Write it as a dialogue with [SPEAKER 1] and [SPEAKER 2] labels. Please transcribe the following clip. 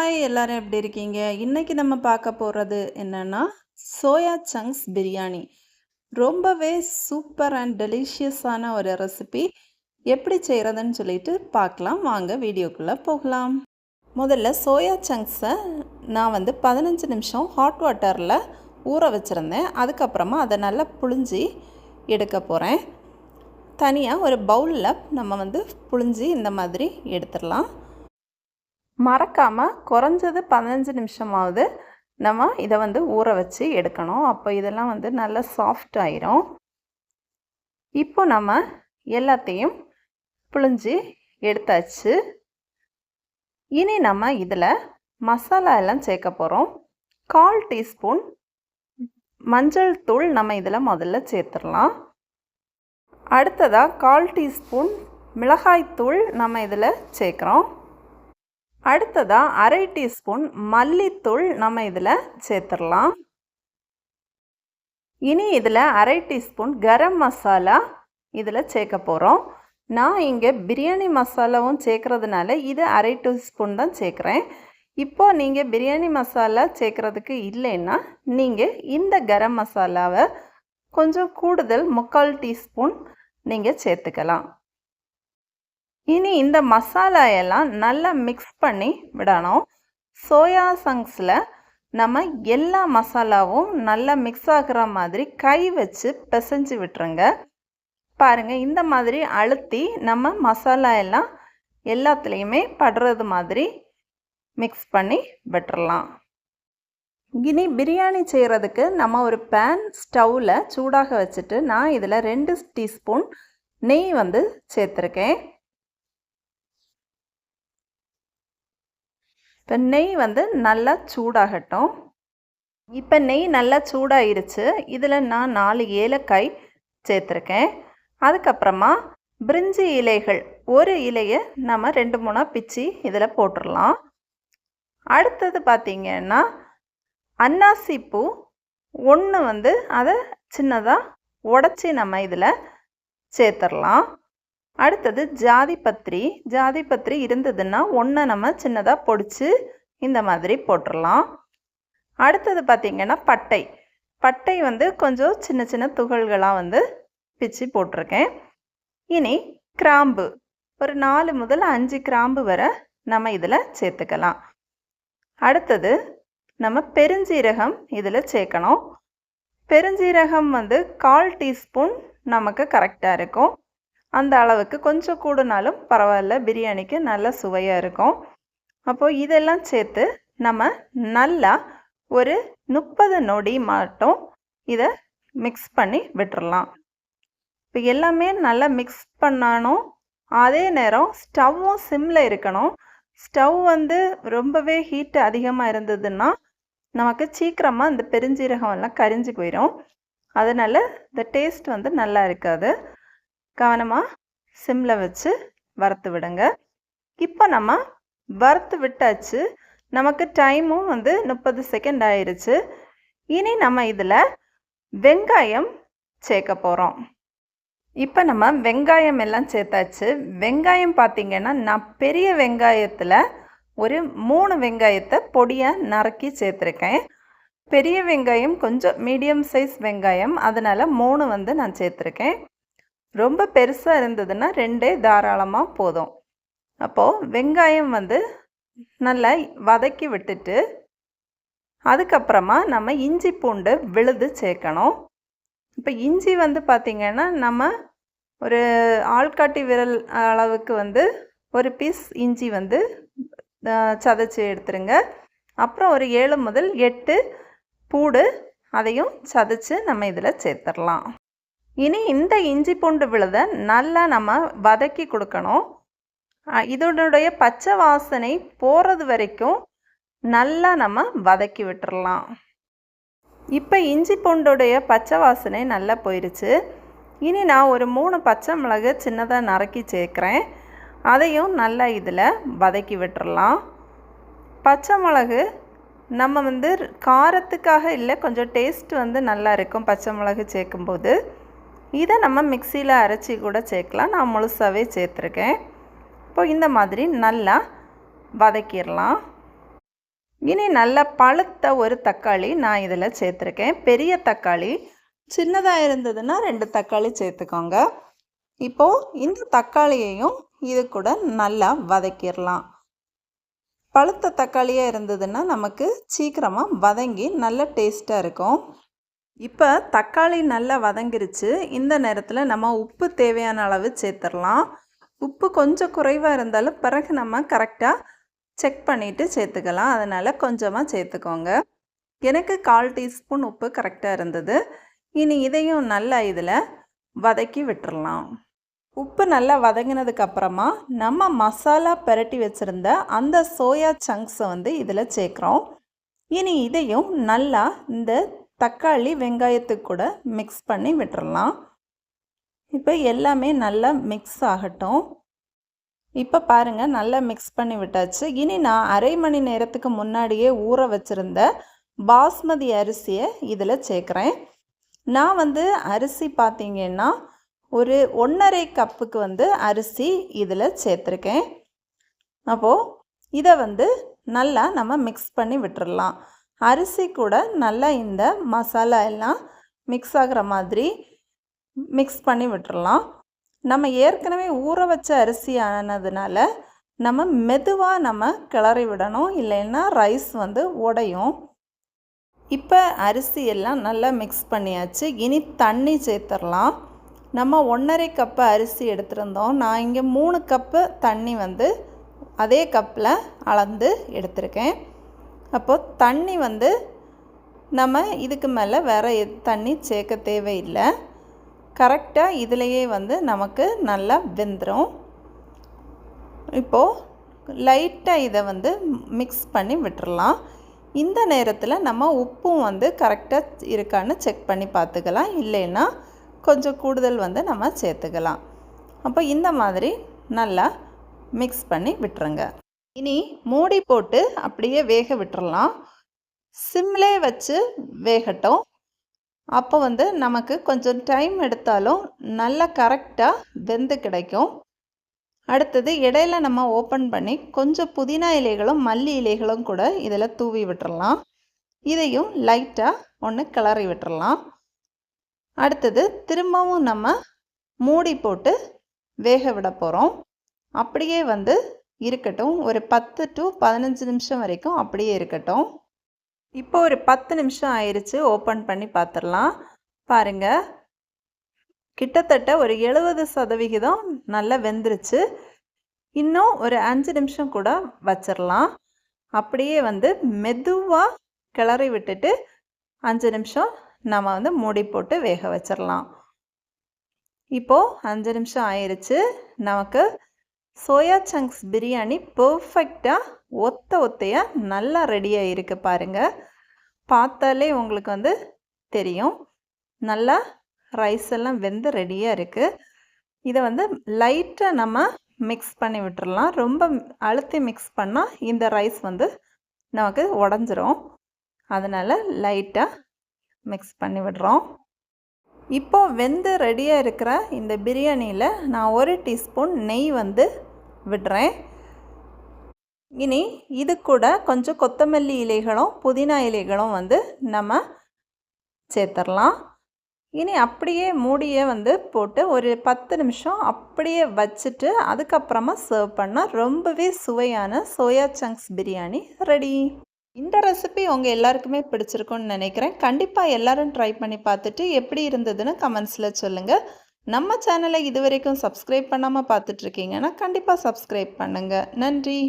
[SPEAKER 1] Hi எல்லாரும் எப்படி இருக்கீங்க? இன்னைக்கு நம்ம பார்க்க போறது என்னன்னா, சோயா சங்க்ஸ் பிரியாணி. ரொம்பவே சூப்பர் அண்ட் டெலிஷியஸான ஒரு ரெசிபி. எப்படி செய்றதுன்னு சொல்லிட்டு பார்க்கலாம். வாங்க வீடியோக்குள்ள போகலாம். முதல்ல சோயா சங்க்ஸை நான் 15 நிமிஷம் ஹாட் வாட்டரில் ஊற வச்சுருந்தேன். அதுக்கப்புறமா அதை நல்லா புழிஞ்சி எடுக்க போகிறேன். தனியாக ஒரு பவுலில் நம்ம புழிஞ்சி இந்த மாதிரி எடுத்துடலாம். மறக்காமல் குறைஞ்சது 15 நிமிஷமாவது நம்ம இதை ஊற வச்சு எடுக்கணும். அப்போ இதெல்லாம் நல்லா சாஃப்ட் ஆயிரும். இப்போ நம்ம எல்லாத்தையும் புழிஞ்சி எடுத்தாச்சு. இனி நம்ம இதில் மசாலா எல்லாம் சேர்க்க போகிறோம். 1/4 டீஸ்பூன் மஞ்சள் தூள் நம்ம இதில் முதல்ல சேர்த்துடலாம். அடுத்ததாக 1/4 டீஸ்பூன் மிளகாய்த்தூள் நம்ம இதில் சேர்க்குறோம். அடுத்ததாக 1/2 டீஸ்பூன் மல்லித்தூள் நம்ம இதில் சேர்த்துடலாம். இனி இதில் 1/2 டீஸ்பூன் கரம் மசாலா இதில் சேர்க்க போகிறோம். நான் இங்கே பிரியாணி மசாலாவும் சேர்க்குறதுனால இது 1/2 டீஸ்பூன் தான் சேர்க்குறேன். இப்போது நீங்கள் பிரியாணி மசாலா சேர்க்குறதுக்கு இல்லைன்னா நீங்கள் இந்த கரம் மசாலாவை கொஞ்சம் கூடுதல் 3/4 டீஸ்பூன் நீங்கள் சேர்த்துக்கலாம். இனி இந்த மசாலா எல்லாம் நல்லா மிக்ஸ் பண்ணி விடணும். சோயா சங்க்ஸில் நம்ம எல்லா மசாலாவும் நல்லா மிக்ஸ் ஆகிற மாதிரி கை வச்சு பிசைஞ்சு விட்டுருங்க. பாருங்கள், இந்த மாதிரி அழுத்தி நம்ம மசாலா எல்லாம் எல்லாத்துலேயுமே படுறது மாதிரி மிக்ஸ் பண்ணி விட்டுறலாம். இனி பிரியாணி செய்கிறதுக்கு நம்ம ஒரு பேன் ஸ்டவ்வில் சூடாக வச்சுட்டு நான் இதில் 2 டீஸ்பூன் நெய் சேர்த்துருக்கேன். இப்போ நெய் நல்லா சூடாகட்டும். இப்போ நெய் நல்லா சூடாயிருச்சு. இதில் நான் 4 ஏலக்காய் சேர்த்துருக்கேன். அதுக்கப்புறமா பிரிஞ்சி இலைகள் ஒரு இலையை நம்ம 2-3 பிச்சு இதில் போட்டுடலாம். அடுத்தது பார்த்திங்கன்னா அன்னாசி பூ 1 அதை சின்னதாக உடச்சி நம்ம இதில் சேர்த்துடலாம். அடுத்தது ஜாதிபத்திரி இருந்ததுன்னா 1 நம்ம சின்னதாக பொடிச்சு இந்த மாதிரி போட்டுடலாம். அடுத்தது பார்த்திங்கன்னா பட்டை கொஞ்சம் சின்ன சின்ன துகள்களாக பிச்சு போட்டிருக்கேன். இனி கிராம்பு ஒரு 4 முதல் 5 கிராம்பு வரை நம்ம இதில் சேர்த்துக்கலாம். அடுத்தது நம்ம பெருஞ்சீரகம் இதில் சேர்க்கணும். பெருஞ்சீரகம் 1/4 டீஸ்பூன் நமக்கு கரெக்டாக இருக்கும். அந்த அளவுக்கு கொஞ்சம் கூடுனாலும் பரவாயில்ல, பிரியாணிக்கு நல்ல சுவையாக இருக்கும். அப்போது இதெல்லாம் சேர்த்து நம்ம நல்லா ஒரு 30 நொடி மட்டும் இதை மிக்ஸ் பண்ணி விட்டுறலாம். இப்போ எல்லாமே நல்லா மிக்ஸ் பண்ணணும். அதே நேரம் ஸ்டவ்வும் சிம்மில் இருக்கணும். ஸ்டவ் ரொம்பவே ஹீட்டு அதிகமாக இருந்ததுன்னா நமக்கு சீக்கிரமாக இந்த பெருஞ்சீரகம் எல்லாம் கரிஞ்சு போயிடும். அதனால் இந்த டேஸ்ட் நல்லா இருக்காது. கவனமாக சிம்மில் வச்சு வறுத்து விடுங்க. இப்போ நம்ம வறுத்து விட்டாச்சு. நமக்கு டைமும் 30 செகண்ட் ஆயிடுச்சு. இனி நம்ம இதில் வெங்காயம் சேர்க்க போகிறோம். இப்போ நம்ம வெங்காயம் எல்லாம் சேர்த்தாச்சு. வெங்காயம் பார்த்திங்கன்னா நான் பெரிய வெங்காயத்தில் ஒரு 3 வெங்காயத்தை பொடியாக நறுக்கி சேர்த்துருக்கேன். பெரிய வெங்காயம் கொஞ்சம் மீடியம் சைஸ் வெங்காயம், அதனால் 3 நான் சேர்த்துருக்கேன். ரொம்ப பெருசாக இருந்ததுன்னா 2 தாராளமாக போதும். அப்போது வெங்காயம் நல்லா வதக்கி விட்டுட்டு அதுக்கப்புறமா நம்ம இஞ்சி பூண்டு விழுது சேர்க்கணும். இப்போ இஞ்சி பார்த்திங்கன்னா நம்ம ஒரு ஆள்காட்டி விரல் அளவுக்கு ஒரு பீஸ் இஞ்சி சதைச்சி எடுத்துருங்க. அப்புறம் ஒரு 7 முதல் 8 பூடு அதையும் சதைச்சி நம்ம இதில் சேர்த்துடலாம். இனி இந்த இஞ்சி பூண்டு விழுதை நல்லா நம்ம வதக்கி கொடுக்கணும். இதனுடைய பச்சை வாசனை போகிறது வரைக்கும் நல்லா நம்ம வதக்கி விட்டுறலாம். இப்போ இஞ்சி பூண்டுடைய பச்சை வாசனை நல்லா போயிடுச்சு. இனி நான் ஒரு 3 பச்சை மிளகு சின்னதாக நறுக்கி சேர்க்குறேன். அதையும் நல்லா இதில் வதக்கி விட்டுறலாம். பச்சை மிளகு நம்ம காரத்துக்காக இல்லை, கொஞ்சம் டேஸ்ட் நல்லா இருக்கும் பச்சை மிளகு சேர்க்கும்போது. இதை நம்ம மிக்சியில் அரைச்சி கூட சேர்க்கலாம். நான் முழுசாகவே சேர்த்துருக்கேன். இப்போ இந்த மாதிரி நல்லா வதக்கிடலாம். இனி நல்லா பழுத்த ஒரு தக்காளி நான் இதில் சேர்த்துருக்கேன். பெரிய தக்காளி, சின்னதாக இருந்ததுன்னா 2 தக்காளி சேர்த்துக்கோங்க. இப்போது இந்த தக்காளியையும் இது கூட நல்லா வதக்கிடலாம். பழுத்த தக்காளியாக இருந்ததுன்னா நமக்கு சீக்கிரமாக வதங்கி நல்ல டேஸ்ட்டாக இருக்கும். இப்போ தக்காளி நல்லா வதங்கிருச்சு. இந்த நேரத்தில் நம்ம உப்பு தேவையான அளவு சேர்த்துடலாம். உப்பு கொஞ்சம் குறைவாக இருந்தாலும் பிறகு நம்ம கரெக்டாக செக் பண்ணிவிட்டு சேர்த்துக்கலாம். அதனால் கொஞ்சமாக சேர்த்துக்கோங்க. எனக்கு 1/4 டீஸ்பூன் உப்பு கரெக்டாக இருந்தது. இனி இதையும் நல்லா இதில் வதக்கி விட்டுறலாம். உப்பு நல்லா வதங்கினதுக்கப்புறமா நம்ம மசாலா பெரட்டி வச்சுருந்த அந்த சோயா சங்க்ஸை இதில் சேர்க்குறோம். இனி இதையும் நல்லா இந்த தக்காளி வெங்காயத்துக்கு கூட மிக்ஸ் பண்ணி விட்டுறலாம். இப்போ எல்லாமே நல்லா மிக்ஸ் ஆகட்டும். இப்போ பாருங்கள், நல்லா மிக்ஸ் பண்ணி விட்டாச்சு. இனி நான் அரை மணி நேரத்துக்கு முன்னாடியே ஊற வச்சுருந்த பாஸ்மதி அரிசியை இதில் சேர்க்குறேன். நான் அரிசி பார்த்திங்கன்னா ஒரு 1.5 கப்புக்கு அரிசி இதில் சேர்த்துருக்கேன். அப்போது இதை நல்லா நம்ம மிக்ஸ் பண்ணி விட்டுறலாம். அரிசி கூட நல்லா இந்த மசாலா எல்லாம் மிக்ஸ் ஆகிற மாதிரி மிக்ஸ் பண்ணி விட்டுறலாம். நம்ம ஏற்கனவே ஊற வச்ச அரிசி ஆனதுனால நம்ம மெதுவாக கிளறி விடணும், இல்லைன்னா ரைஸ் உடையும். இப்போ அரிசி எல்லாம் நல்லா மிக்ஸ் பண்ணியாச்சு. இனி தண்ணி சேர்த்துடலாம். நம்ம 1.5 கப்பு அரிசி எடுத்திருந்தோம். நான் இங்கே 3 கப்பு தண்ணி அதே கப்பில் அளந்து எடுத்திருக்கேன். அப்போது தண்ணி நம்ம இதுக்கு மேலே வேறு தண்ணி சேர்க்க தேவையில்லை. கரெக்டாக இதிலையே நமக்கு நல்லா வெந்துடும். இப்போது லைட்டாக இதை மிக்ஸ் பண்ணி விட்டுறலாம். இந்த நேரத்தில் நம்ம உப்பும் கரெக்டாக இருக்கான்னு செக் பண்ணி பார்த்துக்கலாம். இல்லைன்னா கொஞ்சம் கூடுதல் நம்ம சேர்த்துக்கலாம். அப்போ இந்த மாதிரி நல்லா மிக்ஸ் பண்ணி விட்டுருங்க. இனி மூடி போட்டு அப்படியே வேக விட்டுறலாம். சிம்லே வச்சு வேகட்டும். அப்போ நமக்கு கொஞ்சம் டைம் எடுத்தாலும் நல்லா கரெக்டாக வெந்து கிடைக்கும். அடுத்தது இடையில நம்ம ஓப்பன் பண்ணி கொஞ்சம் புதினா இலைகளும் மல்லி இலைகளும் கூட இதில் தூவி விட்டுறலாம். இதையும் லைட்டாக ஒன்று கிளறி விட்டுறலாம். அடுத்தது திரும்பவும் நம்ம மூடி போட்டு வேக விட போகிறோம். அப்படியே இருக்கட்டும். ஒரு 10 to 15 நிமிஷம் வரைக்கும் அப்படியே இருக்கட்டும். இப்போ ஒரு 10 நிமிஷம் ஆயிடுச்சு. ஓப்பன் பண்ணி பார்த்துடலாம். பாருங்கள், கிட்டத்தட்ட ஒரு 70% நல்லா வெந்துருச்சு. இன்னும் ஒரு 5 நிமிஷம் கூட வச்சிடலாம். அப்படியே மெதுவாக கிளறி விட்டுட்டு 5 நிமிஷம் நம்ம மூடி போட்டு வேக வச்சிடலாம். இப்போது 5 நிமிஷம் ஆயிடுச்சு. நமக்கு சோயா சங்க்ஸ் பிரியாணி பர்ஃபெக்டாக ஒத்தையாக நல்லா ரெடியாக இருக்குது. பாருங்கள், பார்த்தாலே உங்களுக்கு தெரியும். நல்லா ரைஸ் எல்லாம் வெந்து ரெடியாக இருக்குது. இதை லைட்டாக நம்ம மிக்ஸ் பண்ணி விட்டுறலாம். ரொம்ப அழுத்தி மிக்ஸ் பண்ணால் இந்த ரைஸ் நமக்கு உடஞ்சிரும். அதனால் லைட்டாக மிக்ஸ் பண்ணி விடுறோம். இப்போது வெந்து ரெடியாக இருக்கிற இந்த பிரியாணியில் நான் 1 டீஸ்பூன் நெய் விடுறேன். இனி இது கூட கொஞ்சம் கொத்தமல்லி இலைகளும் புதினா இலைகளும் நம்ம சேர்த்துடலாம். இனி அப்படியே மூடியை போட்டு ஒரு 10 நிமிஷம் அப்படியே வச்சுட்டு அதுக்கப்புறமா சர்வ் பண்ணால் ரொம்பவே சுவையான சோயா சங்க்ஸ் பிரியாணி ரெடி. இந்த ரெசிபி உங்கள் எல்லாருக்குமே பிடிச்சிருக்குன்னு நினைக்கிறேன். கண்டிப்பாக எல்லோரும் ட்ரை பண்ணி பார்த்துட்டு எப்படி இருந்ததுன்னு கமெண்ட்ஸில் சொல்லுங்கள். நம்ம சேனலை இது வரைக்கும் சப்ஸ்கிரைப் பண்ணாமல் பார்த்துட்ருக்கீங்கன்னா கண்டிப்பாக சப்ஸ்கிரைப் பண்ணுங்கள். நன்றி.